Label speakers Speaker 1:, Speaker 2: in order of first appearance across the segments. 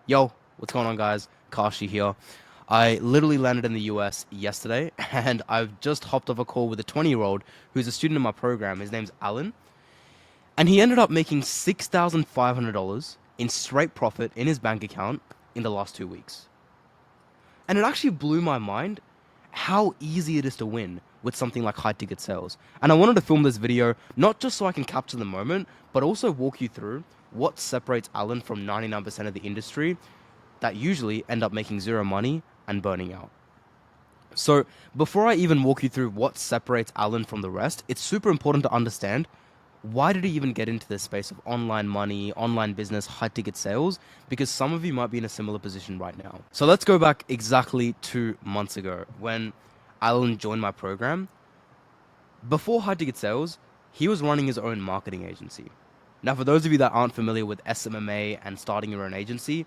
Speaker 1: Yo, what's going on, guys? Kashi here. I literally landed in the US yesterday, and I've just hopped off a call with a 20-year-old who's a student in my program. His name's Allan, and he ended up making $6,500 in straight profit in his bank account in the last 2 weeks. And it actually blew my mind how easy it is to win with something like high ticket sales. And I wanted to film this video not just so I can capture the moment, but also walk you through what separates Allan from 99% of the industry that usually end up making zero money and burning out. So, before I even walk you through what separates Allan from the rest, it's super important to understand why did he even get into this space of online money, online business, high ticket sales? Because some of you might be in a similar position right now. So, let's go back exactly 2 months ago when Allan joined my program. Before high ticket sales, he was running his own marketing agency. Now, for those of you that aren't familiar with SMMA and starting your own agency,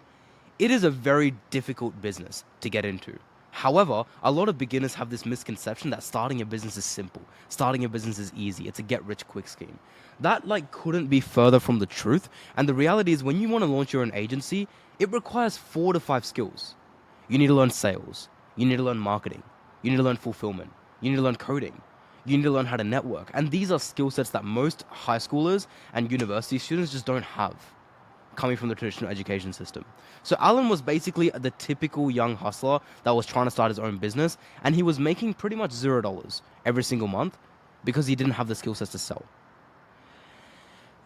Speaker 1: it is a very difficult business to get into. However, a lot of beginners have this misconception that starting a business is simple. Starting a business is easy. It's a get rich quick scheme. That couldn't be further from the truth. And the reality is when you want to launch your own agency, it requires 4 to 5 skills. You need to learn sales. You need to learn marketing. You need to learn fulfillment. You need to learn coding. You need to learn how to network. And these are skill sets that most high schoolers and university students just don't have coming from the traditional education system. So Allan was basically the typical young hustler that was trying to start his own business, and he was making pretty much $0 every single month because he didn't have the skill sets to sell.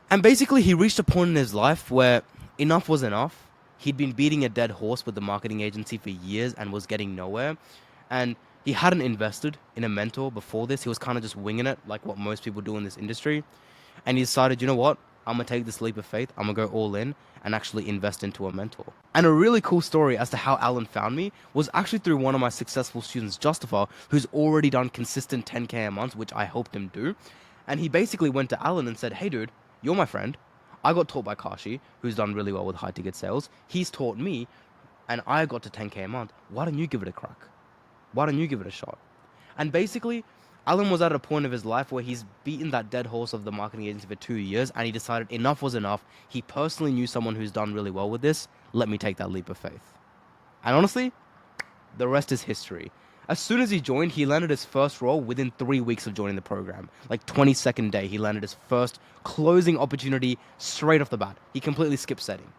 Speaker 1: And basically he reached a point in his life where enough was enough. He'd been beating a dead horse with the marketing agency for years and was getting nowhere. And he hadn't invested in a mentor before this. He was kind of just winging it like what most people do in this industry. And he decided, you know what? I'm going to take this leap of faith. I'm going to go all in and actually invest into a mentor. And a really cool story as to how Allan found me was actually through one of my successful students, Justifier, who's already done consistent 10K a month, which I helped him do. And he basically went to Allan and said, hey, dude, you're my friend. I got taught by Kashi, who's done really well with high ticket sales. He's taught me, and I got to 10K a month. Why don't you give it a crack? Why don't you give it a shot? And basically, Allan was at a point of his life where he's beaten that dead horse of the marketing agency for 2 years, and he decided enough was enough. He personally knew someone who's done really well with this. Let me take that leap of faith. And honestly, the rest is history. As soon as he joined, he landed his first role within 3 weeks of joining the program. 22nd day, he landed his first closing opportunity straight off the bat. He completely skipped setting.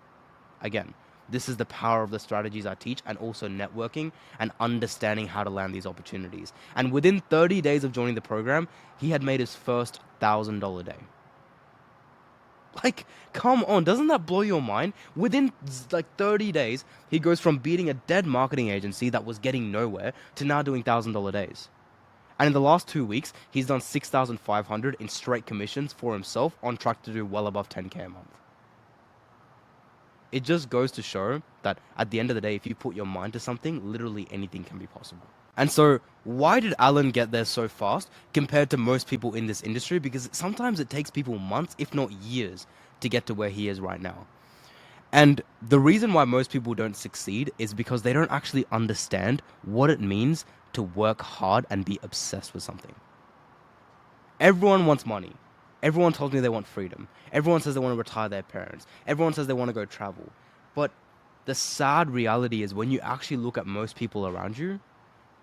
Speaker 1: Again, this is the power of the strategies I teach and also networking and understanding how to land these opportunities. And within 30 days of joining the program, he had made his first $1,000 day. Come on, doesn't that blow your mind? Within 30 days, he goes from beating a dead marketing agency that was getting nowhere to now doing $1,000 days. And in the last 2 weeks, he's done 6,500 in straight commissions for himself, on track to do well above 10K a month. It just goes to show that at the end of the day, if you put your mind to something, literally anything can be possible. And so why did Allan get there so fast compared to most people in this industry? Because sometimes it takes people months, if not years, to get to where he is right now. And the reason why most people don't succeed is because they don't actually understand what it means to work hard and be obsessed with something. Everyone wants money. Everyone tells me they want freedom. Everyone says they want to retire their parents. Everyone says they want to go travel. But the sad reality is when you actually look at most people around you,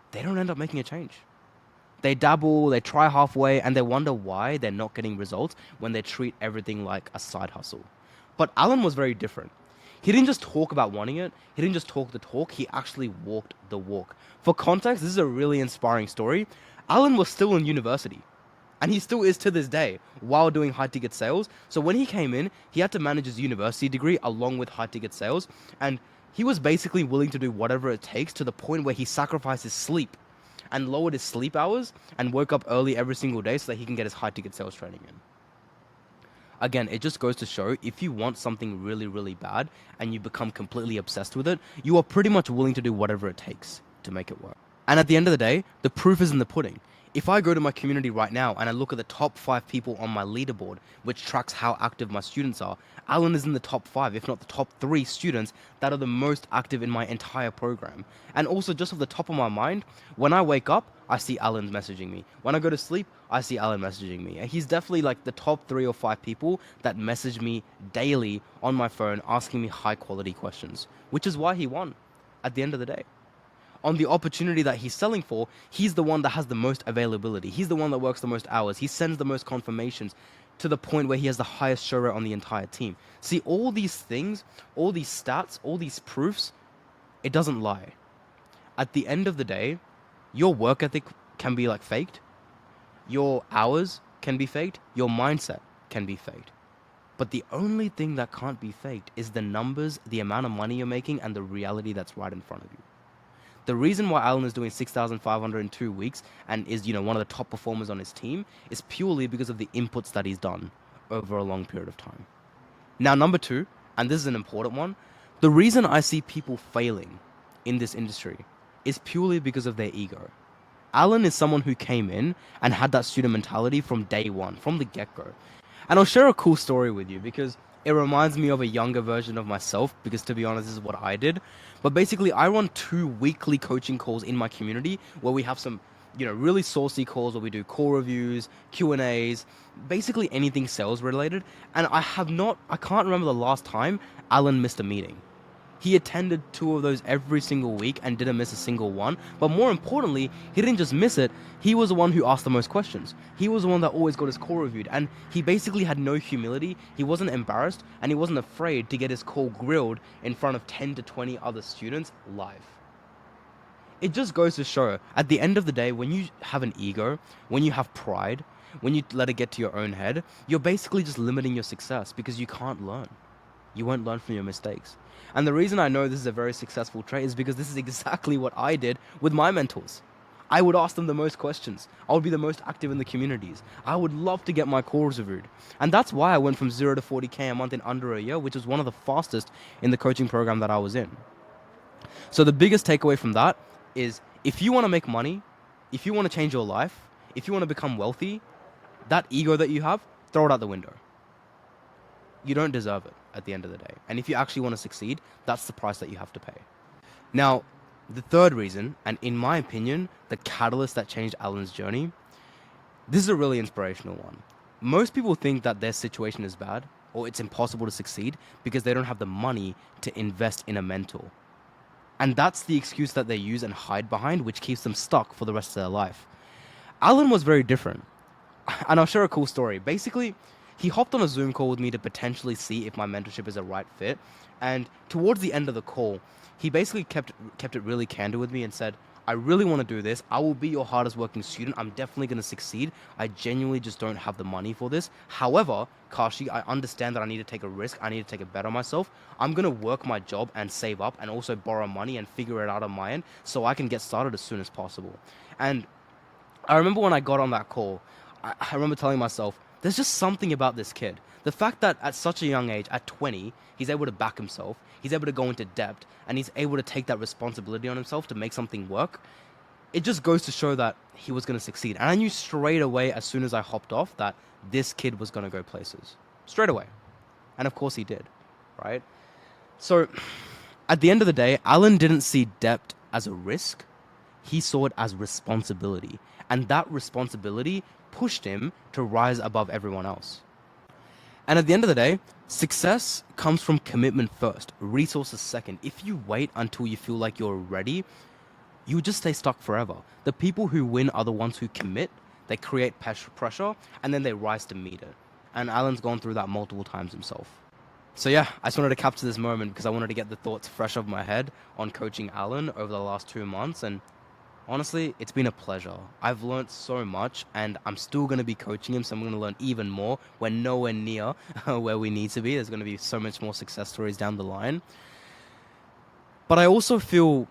Speaker 1: they don't end up making a change. They dabble, they try halfway, and they wonder why they're not getting results when they treat everything like a side hustle. But Allan was very different. He didn't just talk about wanting it. He didn't just talk the talk. He actually walked the walk. For context, this is a really inspiring story. Allan was still in university. And he still is to this day while doing high ticket sales. So when he came in, he had to manage his university degree along with high ticket sales. And he was basically willing to do whatever it takes to the point where he sacrificed his sleep and lowered his sleep hours and woke up early every single day so that he can get his high ticket sales training in. Again, it just goes to show if you want something really, really bad and you become completely obsessed with it, you are pretty much willing to do whatever it takes to make it work. And at the end of the day, the proof is in the pudding. If I go to my community right now and I look at the top 5 people on my leaderboard, which tracks how active my students are, Alan is in the top 5, if not the top 3 students that are the most active in my entire program. And also, just off the top of my mind, when I wake up, I see Alan messaging me. When I go to sleep, I see Alan messaging me. And he's definitely like the top 3 or 5 people that message me daily on my phone asking me high quality questions, which is why he won at the end of the day. On the opportunity that he's selling for, he's the one that has the most availability. He's the one that works the most hours. He sends the most confirmations to the point where he has the highest show rate on the entire team. See, all these things, all these stats, all these proofs, it doesn't lie. At the end of the day, your work ethic can be like faked. Your hours can be faked. Your mindset can be faked. But the only thing that can't be faked is the numbers, the amount of money you're making, and the reality that's right in front of you. The reason why Allan is doing 6,500 in 2 weeks and is, one of the top performers on his team is purely because of the inputs that he's done over a long period of time. Now, number 2, and this is an important one, the reason I see people failing in this industry is purely because of their ego. Allan is someone who came in and had that student mentality from day one, from the get-go. And I'll share a cool story with you because it reminds me of a younger version of myself, because to be honest, this is what I did. But basically, I run 2 weekly coaching calls in my community where we have some, really saucy calls where we do call reviews, Q&As, basically anything sales related. And I can't remember the last time Allan missed a meeting. He attended 2 of those every single week and didn't miss a single one. But more importantly, he didn't just miss it. He was the one who asked the most questions. He was the one that always got his call reviewed. And he basically had no humility. He wasn't embarrassed. And he wasn't afraid to get his call grilled in front of 10 to 20 other students live. It just goes to show, at the end of the day, when you have an ego, when you have pride, when you let it get to your own head, you're basically just limiting your success because you can't learn. You won't learn from your mistakes. And the reason I know this is a very successful trait is because this is exactly what I did with my mentors. I would ask them the most questions. I would be the most active in the communities. I would love to get my calls reviewed. And that's why I went from 0 to 40K a month in under a year, which was one of the fastest in the coaching program that I was in. So the biggest takeaway from that is, if you want to make money, if you want to change your life, if you want to become wealthy, that ego that you have, throw it out the window. You don't deserve it at the end of the day. And if you actually want to succeed, that's the price that you have to pay. Now, the third reason, and in my opinion, the catalyst that changed Allan's journey, this is a really inspirational one. Most people think that their situation is bad or it's impossible to succeed because they don't have the money to invest in a mentor. And that's the excuse that they use and hide behind, which keeps them stuck for the rest of their life. Allan was very different. And I'll share a cool story. Basically, he hopped on a Zoom call with me to potentially see if my mentorship is a right fit. And towards the end of the call, he basically kept it really candid with me and said, I really want to do this. I will be your hardest working student. I'm definitely going to succeed. I genuinely just don't have the money for this. However, Kashi, I understand that I need to take a risk. I need to take a bet on myself. I'm going to work my job and save up and also borrow money and figure it out on my end so I can get started as soon as possible. And I remember when I got on that call, I remember telling myself, there's just something about this kid. The fact that at such a young age, at 20, he's able to back himself, he's able to go into debt, and he's able to take that responsibility on himself to make something work, it just goes to show that he was going to succeed. And I knew straight away, as soon as I hopped off, that this kid was going to go places. Straight away. And of course he did, right? So, at the end of the day, Allan didn't see debt as a risk. He saw it as responsibility. And that responsibility pushed him to rise above everyone else. And at the end of the day, success comes from commitment first, resources second. If you wait until you feel like you're ready, you just stay stuck forever. The people who win are the ones who commit, they create pressure, and then they rise to meet it. And Allan's gone through that multiple times himself. So yeah, I just wanted to capture this moment because I wanted to get the thoughts fresh off my head on coaching Allan over the last 2 months. And honestly, it's been a pleasure. I've learned so much, and I'm still going to be coaching him, so I'm going to learn even more. We're nowhere near where we need to be. There's going to be so much more success stories down the line. But I also feel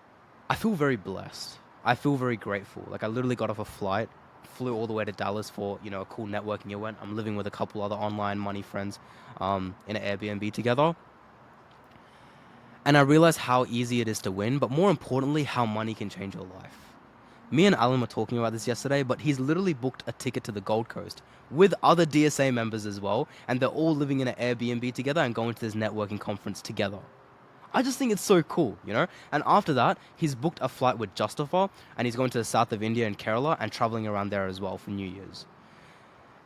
Speaker 1: very blessed. I feel very grateful. Like, I literally got off a flight, flew all the way to Dallas for, a cool networking event. I'm living with a couple other online money friends in an Airbnb together. And I realized how easy it is to win, but more importantly, how money can change your life. Me and Alan were talking about this yesterday, but he's literally booked a ticket to the Gold Coast with other DSA members as well, and they're all living in an Airbnb together and going to this networking conference together. I just think it's so cool, you know? And after that, he's booked a flight with Justifier, and he's going to the south of India and Kerala and traveling around there as well for New Year's.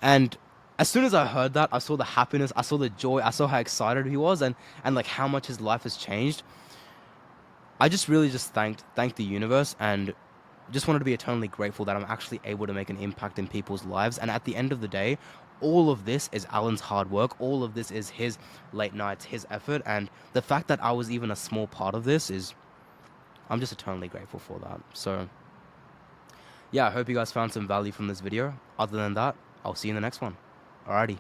Speaker 1: And as soon as I heard that, I saw the happiness, I saw the joy, I saw how excited he was, and like how much his life has changed. I just really just thanked the universe and just wanted to be eternally grateful that I'm actually able to make an impact in people's lives. And at the end of the day, all of this is Alan's hard work. All of this is his late nights, his effort, and the fact that I was even a small part of this is, I'm just eternally grateful for that. So yeah, I hope you guys found some value from this video. Other than that, I'll see you in the next one. Alrighty.